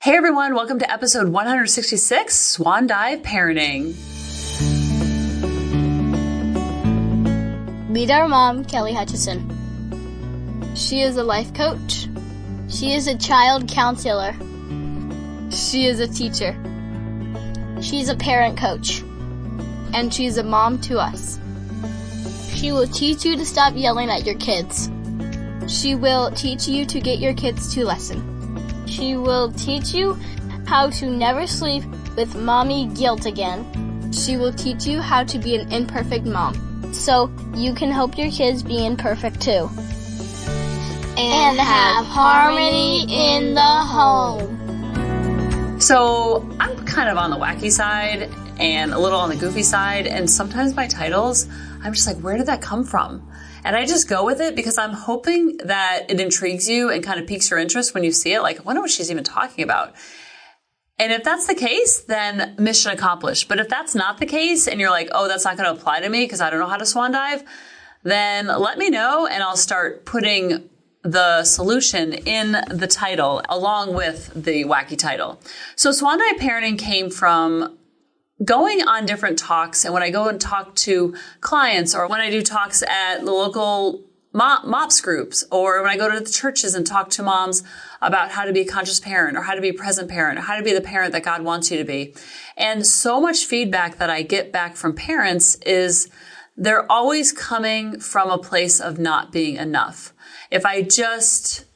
Hey everyone, welcome to episode 166, Swan Dive Parenting. Meet our mom, Kelly Hutchison. She is a life coach. She is a child counselor. She is a teacher. She's a parent coach. And she's a mom to us. She will teach you to stop yelling at your kids. She will teach you to get your kids to listen. She will teach you how to never sleep with mommy guilt again. She will teach you how to be an imperfect mom, so you can help your kids be imperfect too. And have harmony in the home. So I'm kind of on the wacky side and a little on the goofy side, and sometimes my titles, I'm just like, where did that come from? And I just go with it because I'm hoping that it intrigues you and kind of piques your interest when you see it. Like, I wonder what she's even talking about. And if that's the case, then mission accomplished. But if that's not the case and you're like, oh, that's not going to apply to me because I don't know how to swan dive, then let me know and I'll start putting the solution in the title along with the wacky title. So Swan Dive Parenting came from going on different talks, and when I go and talk to clients, or when I do talks at the local MOPS groups, or when I go to the churches and talk to moms about how to be a conscious parent, or how to be a present parent, or how to be the parent that God wants you to be. And so much feedback that I get back from parents is they're always coming from a place of not being enough. If I just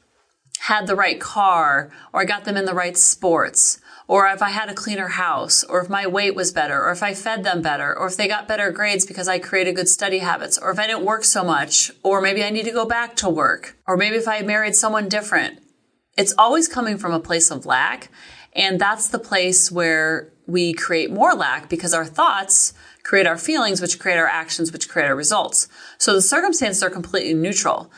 had the right car, or I got them in the right sports, or if I had a cleaner house, or if my weight was better, or if I fed them better, or if they got better grades because I created good study habits, or if I didn't work so much, or maybe I need to go back to work, or maybe if I married someone different. It's always coming from a place of lack, and that's the place where we create more lack because our thoughts create our feelings, which create our actions, which create our results. So the circumstances are completely neutral.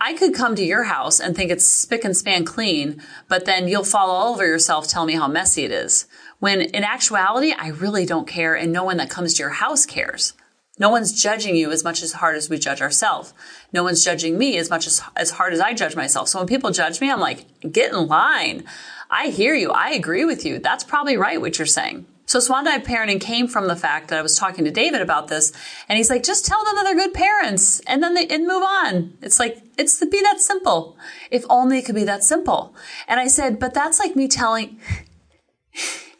I could come to your house and think it's spick and span clean, but then you'll fall all over yourself telling me how messy it is. When in actuality, I really don't care, and no one that comes to your house cares. No one's judging you as much as hard as we judge ourselves. No one's judging me as much as hard as I judge myself. So when people judge me, I'm like, get in line. I hear you. I agree with you. That's probably right what you're saying. So Swan Dive Parenting came from the fact that I was talking to David about this, and he's like, just tell them that they're good parents, and then and move on. It's like, it's to be that simple. If only it could be that simple. And I said, but that's like me telling,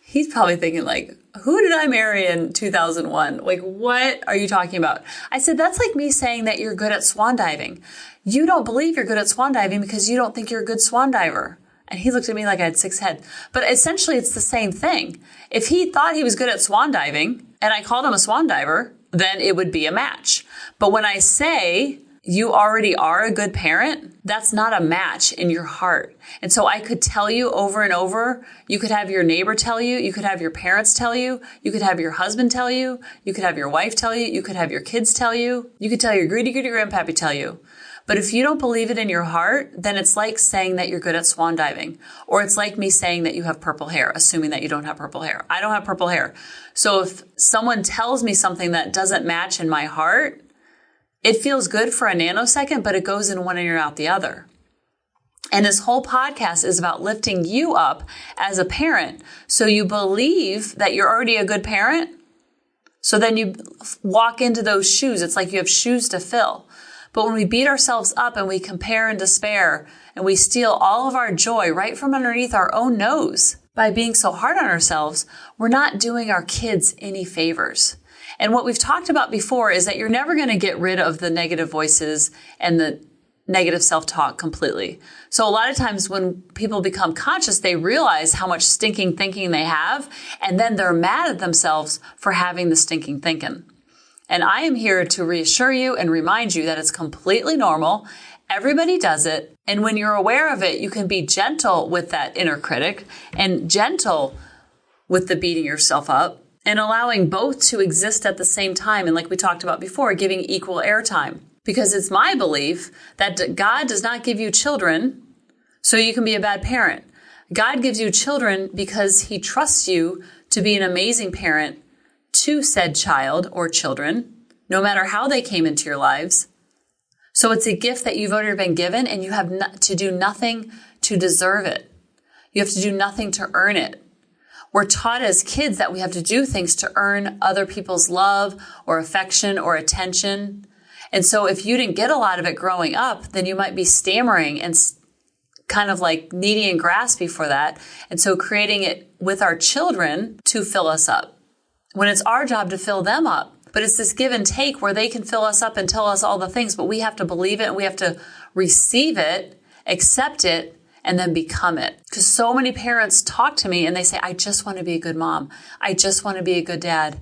he's probably thinking like, who did I marry in 2001? Like, what are you talking about? I said, that's like me saying that you're good at swan diving. You don't believe you're good at swan diving because you don't think you're a good swan diver. And he looked at me like I had 6 heads. But essentially, it's the same thing. If he thought he was good at swan diving and I called him a swan diver, then it would be a match. But when I say you already are a good parent, that's not a match in your heart. And so I could tell you over and over, you could have your neighbor tell you, you could have your parents tell you, you could have your husband tell you, you could have your wife tell you, you could have your kids tell you, you could tell your greedy grandpappy tell you. But if you don't believe it in your heart, then it's like saying that you're good at swan diving. Or it's like me saying that you have purple hair, assuming that you don't have purple hair. I don't have purple hair. So if someone tells me something that doesn't match in my heart, it feels good for a nanosecond, but it goes in one ear and out the other. And this whole podcast is about lifting you up as a parent. So you believe that you're already a good parent. So then you walk into those shoes. It's like you have shoes to fill. But when we beat ourselves up and we compare and despair and we steal all of our joy right from underneath our own nose by being so hard on ourselves, we're not doing our kids any favors. And what we've talked about before is that you're never going to get rid of the negative voices and the negative self-talk completely. So a lot of times when people become conscious, they realize how much stinking thinking they have, and then they're mad at themselves for having the stinking thinking. And I am here to reassure you and remind you that it's completely normal. Everybody does it. And when you're aware of it, you can be gentle with that inner critic and gentle with the beating yourself up and allowing both to exist at the same time. And like we talked about before, giving equal airtime. Because it's my belief that God does not give you children so you can be a bad parent. God gives you children because he trusts you to be an amazing parent to said child or children, no matter how they came into your lives. So it's a gift that you've already been given, and you have to do nothing to deserve it. You have to do nothing to earn it. We're taught as kids that we have to do things to earn other people's love or affection or attention. And so if you didn't get a lot of it growing up, then you might be stammering and kind of like needy and graspy for that. And so creating it with our children to fill us up when it's our job to fill them up. But it's this give and take where they can fill us up and tell us all the things, but we have to believe it and we have to receive it, accept it, and then become it. Because so many parents talk to me and they say, I just want to be a good mom. I just want to be a good dad.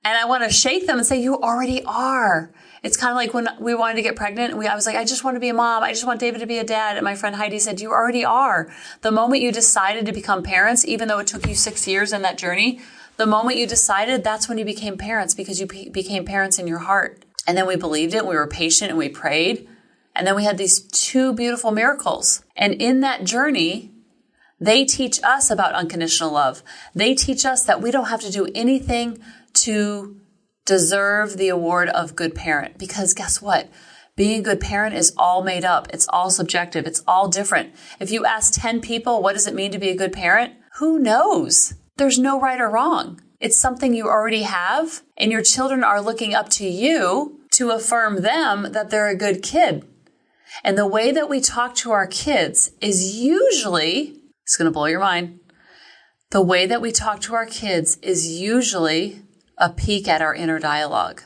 And I want to shake them and say, you already are. It's kind of like when we wanted to get pregnant. I was like, I just want to be a mom. I just want David to be a dad. And my friend Heidi said, you already are. The moment you decided to become parents, even though it took you 6 years in that journey, the moment you decided, that's when you became parents, because you became parents in your heart. And then we believed it. We were patient and we prayed. And then we had these 2 beautiful miracles. And in that journey, they teach us about unconditional love. They teach us that we don't have to do anything to deserve the award of good parent. Because guess what? Being a good parent is all made up. It's all subjective. It's all different. If you ask 10 people, what does it mean to be a good parent? Who knows? There's no right or wrong. It's something you already have, and your children are looking up to you to affirm them that they're a good kid. And the way that we talk to our kids is usually, it's going to blow your mind. The way that we talk to our kids is usually a peek at our inner dialogue.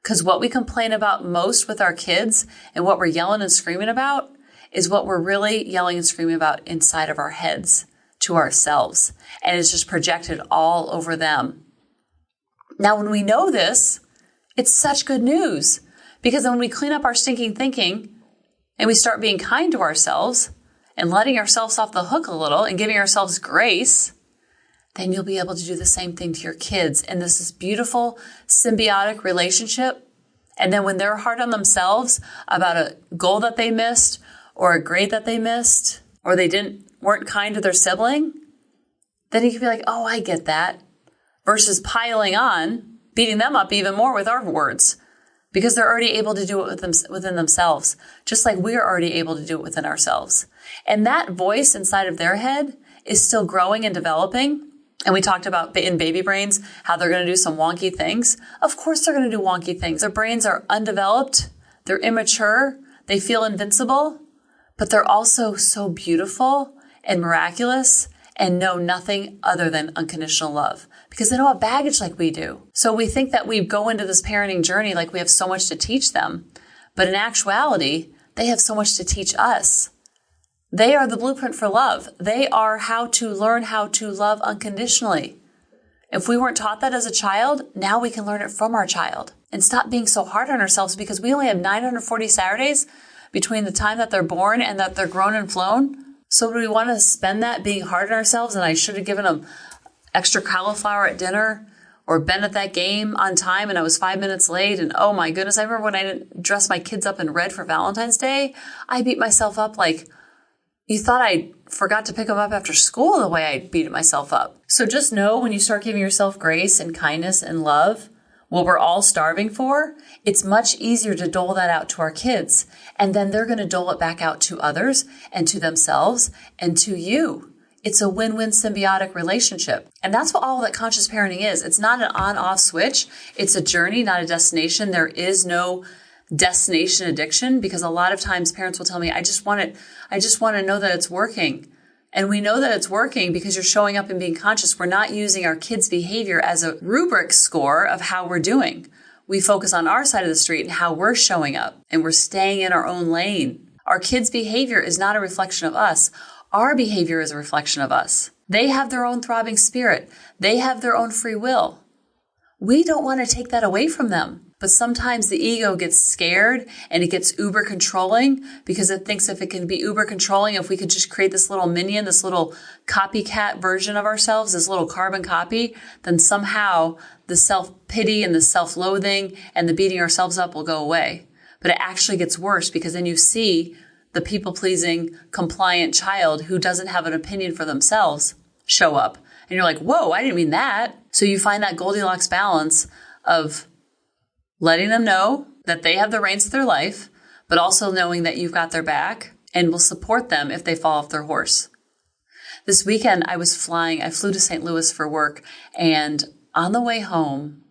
Because what we complain about most with our kids and what we're yelling and screaming about is what we're really yelling and screaming about inside of our heads to ourselves. And it's just projected all over them. Now, when we know this, it's such good news. Because when we clean up our stinking thinking, and we start being kind to ourselves and letting ourselves off the hook a little and giving ourselves grace, then you'll be able to do the same thing to your kids. And this is beautiful symbiotic relationship. And then when they're hard on themselves about a goal that they missed or a grade that they missed, or they weren't kind to their sibling, then you can be like, oh, I get that, versus piling on, beating them up even more with our words. Because they're already able to do it within themselves, just like we're already able to do it within ourselves. And that voice inside of their head is still growing and developing. And we talked about in baby brains, how they're going to do some wonky things. Of course they're going to do wonky things. Their brains are undeveloped. They're immature. They feel invincible. But they're also so beautiful and miraculous and know nothing other than unconditional love. Because they don't have baggage like we do. So we think that we go into this parenting journey like we have so much to teach them. But in actuality, they have so much to teach us. They are the blueprint for love. They are how to learn how to love unconditionally. If we weren't taught that as a child, now we can learn it from our child. And stop being so hard on ourselves, because we only have 940 Saturdays between the time that they're born and that they're grown and flown. So do we want to spend that being hard on ourselves? And I should have given them extra cauliflower at dinner, or been at that game on time and I was 5 minutes late. And oh my goodness, I remember when I didn't dress my kids up in red for Valentine's Day, I beat myself up like, you thought I forgot to pick them up after school the way I beat myself up. So just know, when you start giving yourself grace and kindness and love, what we're all starving for, it's much easier to dole that out to our kids. And then they're going to dole it back out to others and to themselves and to you. It's a win-win symbiotic relationship. And that's what all that conscious parenting is. It's not an on-off switch. It's a journey, not a destination. There is no destination addiction, because a lot of times parents will tell me, I just want to know that it's working. And we know that it's working because you're showing up and being conscious. We're not using our kids' behavior as a rubric score of how we're doing. We focus on our side of the street and how we're showing up, and we're staying in our own lane. Our kids' behavior is not a reflection of us. Our behavior is a reflection of us. They have their own throbbing spirit. They have their own free will. We don't want to take that away from them. But sometimes the ego gets scared and it gets uber controlling, because it thinks if it can be uber controlling, if we could just create this little minion, this little copycat version of ourselves, this little carbon copy, then somehow the self-pity and the self-loathing and the beating ourselves up will go away. But it actually gets worse, because then you see the people-pleasing, compliant child who doesn't have an opinion for themselves show up. And you're like, whoa, I didn't mean that. So you find that Goldilocks balance of letting them know that they have the reins of their life, but also knowing that you've got their back and will support them if they fall off their horse. This weekend I was flying. I flew to St. Louis for work, and on the way home,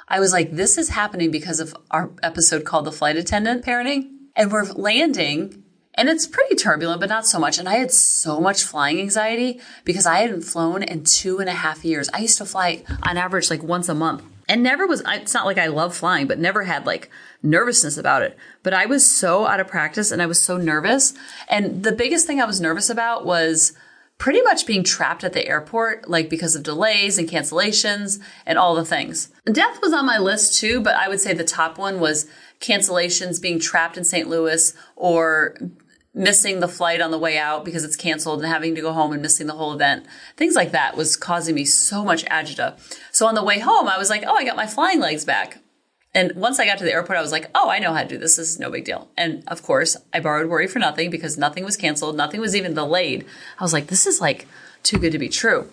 I was like, this is happening because of our episode called The Flight Attendant Parenting. And we're landing, and it's pretty turbulent, but not so much. And I had so much flying anxiety because I hadn't flown in 2.5 years. I used to fly on average like once a month. And never was, it's not like I love flying, but never had like nervousness about it. But I was so out of practice and I was so nervous. And the biggest thing I was nervous about was pretty much being trapped at the airport, like because of delays and cancellations and all the things. Death was on my list too, but I would say the top one was cancellations, being trapped in St. Louis, or missing the flight on the way out because it's canceled and having to go home and missing the whole event. Things like that was causing me so much agita. So on the way home, I was like, oh, I got my flying legs back. And once I got to the airport, I was like, oh, I know how to do this. This is no big deal. And of course, I borrowed worry for nothing because nothing was canceled. Nothing was even delayed. I was like, this is like too good to be true.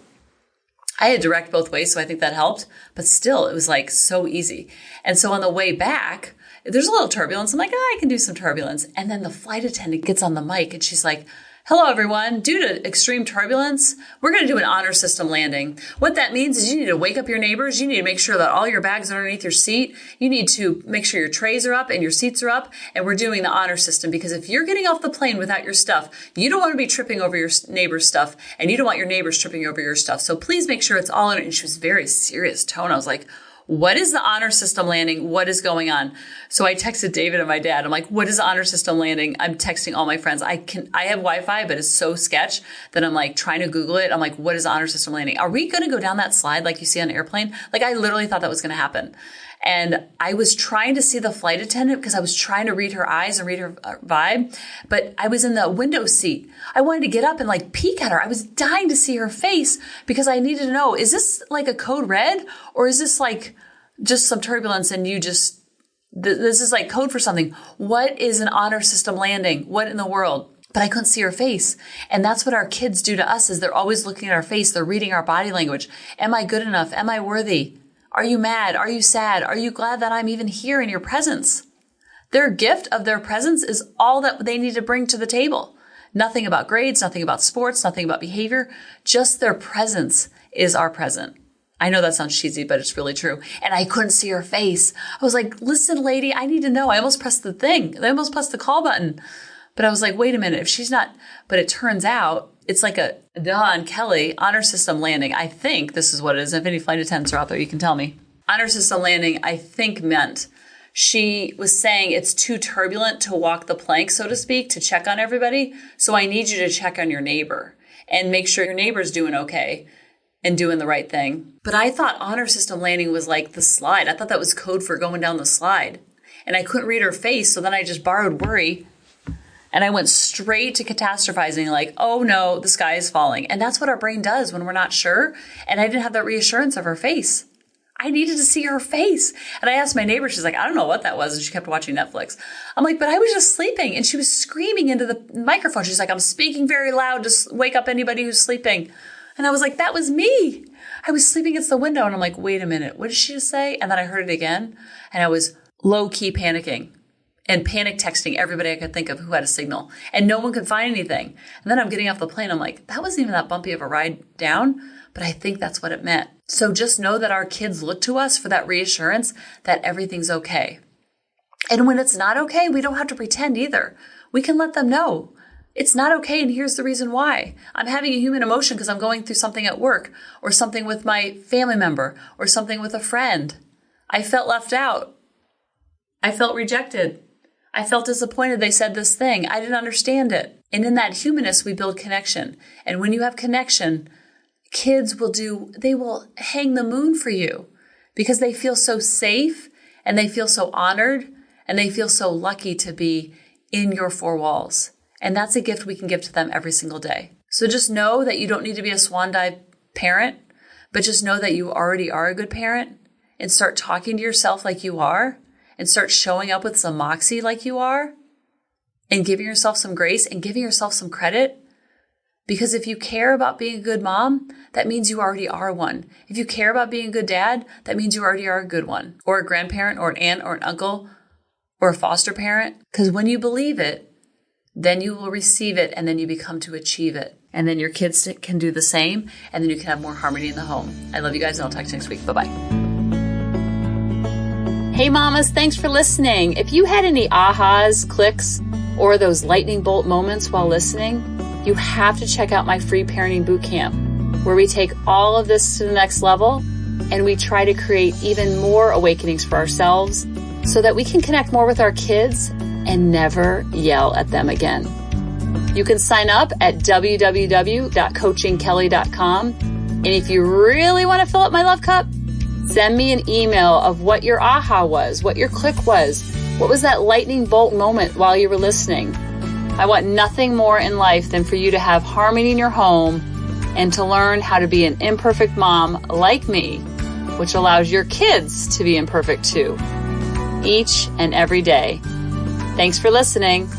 I had direct both ways, so I think that helped. But still, it was like so easy. And so on the way back, there's a little turbulence. I'm like, oh, I can do some turbulence. And then the flight attendant gets on the mic and she's like, hello, everyone. Due to extreme turbulence, we're going to do an honor system landing. What that means is you need to wake up your neighbors. You need to make sure that all your bags are underneath your seat. You need to make sure your trays are up and your seats are up. And we're doing the honor system because if you're getting off the plane without your stuff, you don't want to be tripping over your neighbor's stuff and you don't want your neighbors tripping over your stuff. So please make sure it's all in it. And she was very serious tone. I was like, what is the honor system landing? What is going on? So I texted David and my dad. I'm like, what is the honor system landing? I'm texting all my friends. I have Wi-Fi, but it's so sketch that I'm like trying to Google it. I'm like, what is the honor system landing? Are we going to go down that slide like you see on an airplane? Like I literally thought that was going to happen. And I was trying to see the flight attendant because I was trying to read her eyes and read her vibe, but I was in the window seat. I wanted to get up and like peek at her. I was dying to see her face because I needed to know, is this like a code red or is this like just some turbulence and you just, this is like code for something. What is an honor system landing? What in the world? But I couldn't see her face. And that's what our kids do to us is they're always looking at our face. They're reading our body language. Am I good enough? Am I worthy? Are you mad? Are you sad? Are you glad that I'm even here in your presence? Their gift of their presence is all that they need to bring to the table. Nothing about grades, nothing about sports, nothing about behavior. Just their presence is our present. I know that sounds cheesy, but it's really true. And I couldn't see her face. I was like, listen, lady, I need to know. I almost pressed the thing. I almost pressed the call button. But I was like, wait a minute, if she's not, but it turns out it's like a Don Kelly honor system landing. I think this is what it is. If any flight attendants are out there, you can tell me. Honor system landing, I think meant she was saying it's too turbulent to walk the plank, so to speak, to check on everybody. So I need you to check on your neighbor and make sure your neighbor's doing okay and doing the right thing. But I thought honor system landing was like the slide. I thought that was code for going down the slide. And I couldn't read her face, so then I just borrowed worry. And I went straight to catastrophizing, like, oh no, the sky is falling. And that's what our brain does when we're not sure. And I didn't have that reassurance of her face. I needed to see her face. And I asked my neighbor, she's like, I don't know what that was. And she kept watching Netflix. I'm like, but I was just sleeping. And she was screaming into the microphone. She's like, I'm speaking very loud to wake up anybody who's sleeping. And I was like, that was me. I was sleeping against the window. And I'm like, wait a minute. What did she just say? And then I heard it again. And I was low key panicking and panic texting everybody I could think of who had a signal. And no one could find anything. And then I'm getting off the plane. I'm like, that wasn't even that bumpy of a ride down. But I think that's what it meant. So just know that our kids look to us for that reassurance that everything's okay. And when it's not okay, we don't have to pretend either. We can let them know. It's not okay, and here's the reason why. I'm having a human emotion because I'm going through something at work or something with my family member or something with a friend. I felt left out. I felt rejected. I felt disappointed they said this thing. I didn't understand it. And in that humanness, we build connection. And when you have connection, kids they will hang the moon for you because they feel so safe and they feel so honored and they feel so lucky to be in your four walls. And that's a gift we can give to them every single day. So just know that you don't need to be a swan dive parent, but just know that you already are a good parent and start talking to yourself like you are and start showing up with some moxie like you are and giving yourself some grace and giving yourself some credit. Because if you care about being a good mom, that means you already are one. If you care about being a good dad, that means you already are a good one, or a grandparent or an aunt or an uncle or a foster parent. Because when you believe it, then you will receive it and then you become to achieve it. and then your kids can do the same, and then you can have more harmony in the home. I love you guys, and I'll talk to you next week. Bye-bye. Hey mamas, thanks for listening. If you had any ahas, clicks, or those lightning bolt moments while listening, you have to check out my free parenting bootcamp, where we take all of this to the next level and we try to create even more awakenings for ourselves so that we can connect more with our kids and never yell at them again. You can sign up at www.coachingkelly.com. And if you really want to fill up my love cup, send me an email of what your aha was, what your click was, what was that lightning bolt moment while you were listening. I want nothing more in life than for you to have harmony in your home and to learn how to be an imperfect mom like me, which allows your kids to be imperfect too, each and every day. Thanks for listening.